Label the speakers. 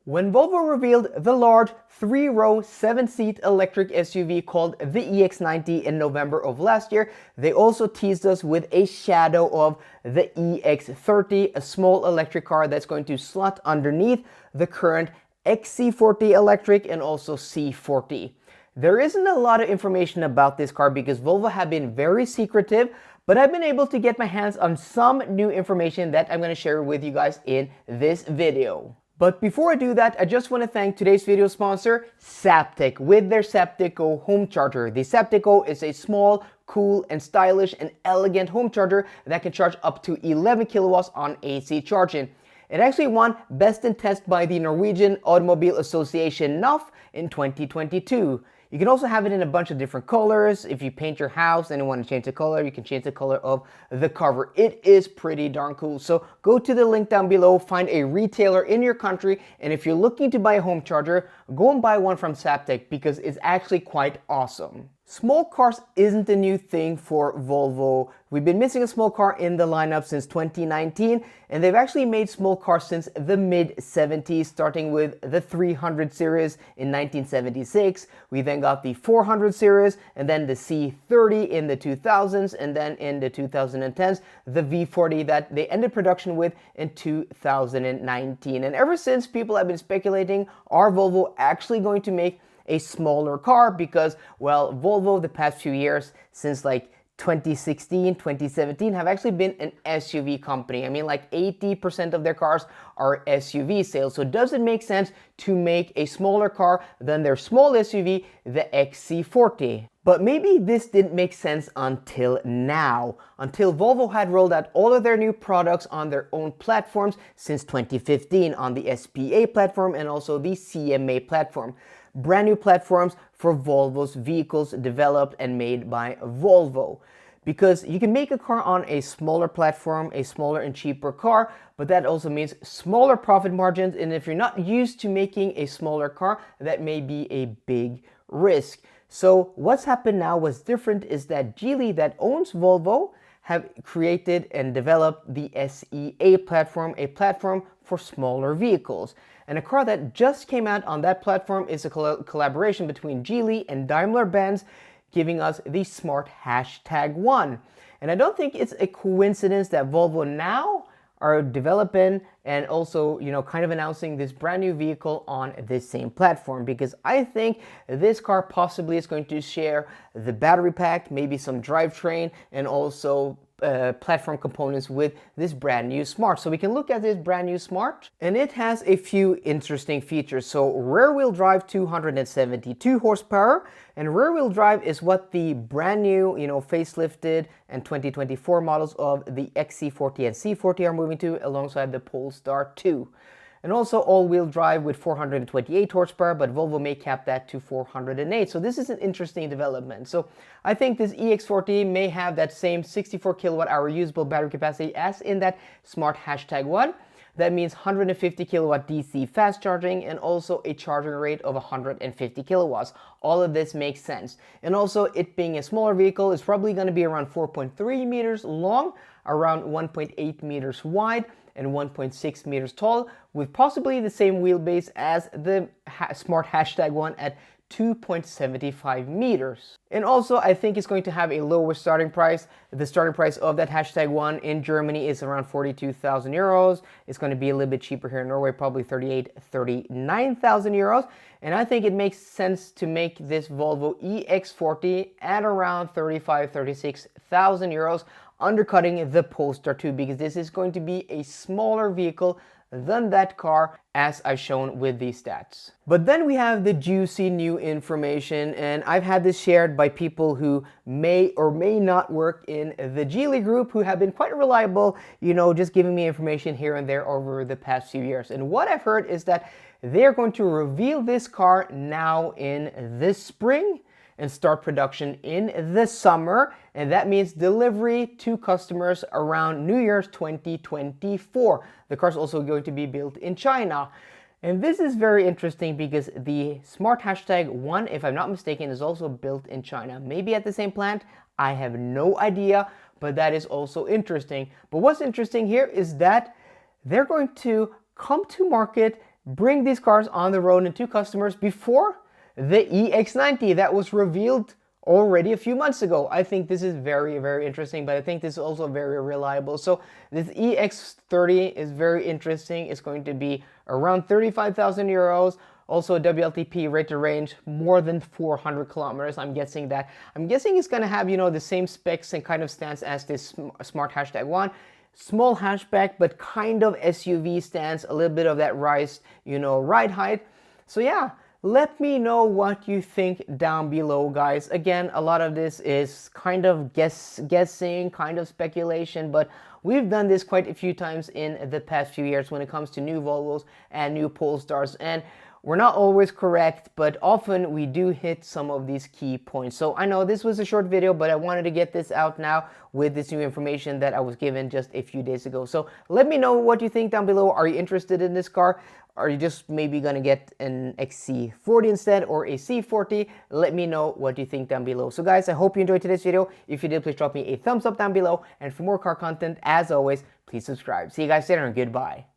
Speaker 1: When Volvo revealed the large 3-row 7-seat electric SUV called the EX90 in November of last year, they also teased us with a shadow of the EX30, a small electric car that's going to slot underneath the current XC40 electric and also C40. There isn't a lot of information about this car because Volvo have been very secretive, but I've been able to get my hands on some new information that I'm going to share with you guys in this video. But before I do that, I just want to thank today's video sponsor, Zaptec, with their Zaptec home charger. The Zaptec is a small, cool, and stylish and elegant home charger that can charge up to 11 kilowatts on AC charging. It actually won Best in Test by the Norwegian Automobile Association NOF in 2022. You can also have it in a bunch of different colors. If you paint your house and you want to change the color, you can change the color of the cover. It is pretty darn cool. So go to the link down below, find a retailer in your country, and if you're looking to buy a home charger, go and buy one from Zaptec because it's actually quite awesome. Small cars isn't a new thing for Volvo. We've been missing a small car in the lineup since 2019, and they've actually made small cars since the mid-70s, starting with the 300 series in 1976. We then got the 400 series, and then the C30 in the 2000s, and then in the 2010s, the V40 that they ended production with in 2019. And ever since, people have been speculating, are Volvo actually going to make a smaller car? Because, well, Volvo the past few years, since like 2016, 2017, have actually been an SUV company. I mean, like 80% of their cars are SUV sales. So does it make sense to make a smaller car than their small SUV, the XC40? But maybe this didn't make sense until now, until Volvo had rolled out all of their new products on their own platforms since 2015 on the SPA platform and also the CMA platform. Brand new platforms for Volvo's vehicles developed and made by Volvo. Because you can make a car on a smaller platform, a smaller and cheaper car, but that also means smaller profit margins. And if you're not used to making a smaller car, that may be a big risk. So what's happened now, what's different, is that Geely, that owns Volvo, have created and developed the SEA platform, a platform for smaller vehicles. And a car that just came out on that platform is a collaboration between Geely and Daimler-Benz, giving us the Smart #1. And I don't think it's a coincidence that Volvo now are developing and also, kind of announcing this brand new vehicle on this same platform, because I think this car possibly is going to share the battery pack, maybe some drivetrain, and also platform components with this brand new Smart. So we can look at this brand new Smart, and it has a few interesting features. So rear wheel drive, 272 horsepower, and rear wheel drive is what the brand new, facelifted and 2024 models of the XC40 and C40 are moving to, alongside the Polestar 2. And also all-wheel drive with 428 horsepower, but Volvo may cap that to 408. So this is an interesting development. So I think this EX40 may have that same 64 kilowatt hour usable battery capacity as in that Smart #1. That means 150 kilowatt DC fast charging and also a charging rate of 150 kilowatts. All of this makes sense. And also, it being a smaller vehicle, is probably going to be around 4.3 meters long, around 1.8 meters wide, and 1.6 meters tall, with possibly the same wheelbase as the Smart #1 at 2.75 meters. And also, I think it's going to have a lower starting price. The starting price of that #1 in Germany is around 42,000 euros. It's going to be a little bit cheaper here in Norway, probably 39,000 euros. And I think it makes sense to make this Volvo EX40 at around 36,000 euros, undercutting the Polestar 2, because this is going to be a smaller vehicle than that car, as I've shown with these stats. But then we have the juicy new information, and I've had this shared by people who may or may not work in the Geely group, who have been quite reliable, just giving me information here and there over the past few years. And what I've heard is that they're going to reveal this car now in this spring and start production in the summer, and that means delivery to customers around New Year's 2024. The car's also going to be built in China. And this is very interesting because the Smart #1, if I'm not mistaken, is also built in China. Maybe at the same plant, I have no idea, but that is also interesting. But what's interesting here is that they're going to come to market bring these cars on the road and to customers before the EX90 that was revealed already a few months ago. I think this is very, very interesting, but I think this is also very reliable. So this EX30 is very interesting. It's going to be around 35,000 euros. Also WLTP rated range more than 400 kilometers. I'm guessing it's going to have, you know, the same specs and kind of stance as this Smart Hashtag 1. Small hatchback, but kind of SUV stance, a little bit of that raised, you know, ride height. So yeah, let me know what you think down below, guys. Again, a lot of this is kind of guessing, kind of speculation, but we've done this quite a few times in the past few years when it comes to new Volvos and new Polestars, and we're not always correct, but often we do hit some of these key points. So I know this was a short video, but I wanted to get this out now with this new information that I was given just a few days ago. So let me know what you think down below. Are you interested in this car? Are you just maybe gonna get an XC40 instead, or a C40? Let me know what you think down below. So guys, I hope you enjoyed today's video. If you did, please drop me a thumbs up down below. And for more car content, as always, please subscribe. See you guys later and goodbye.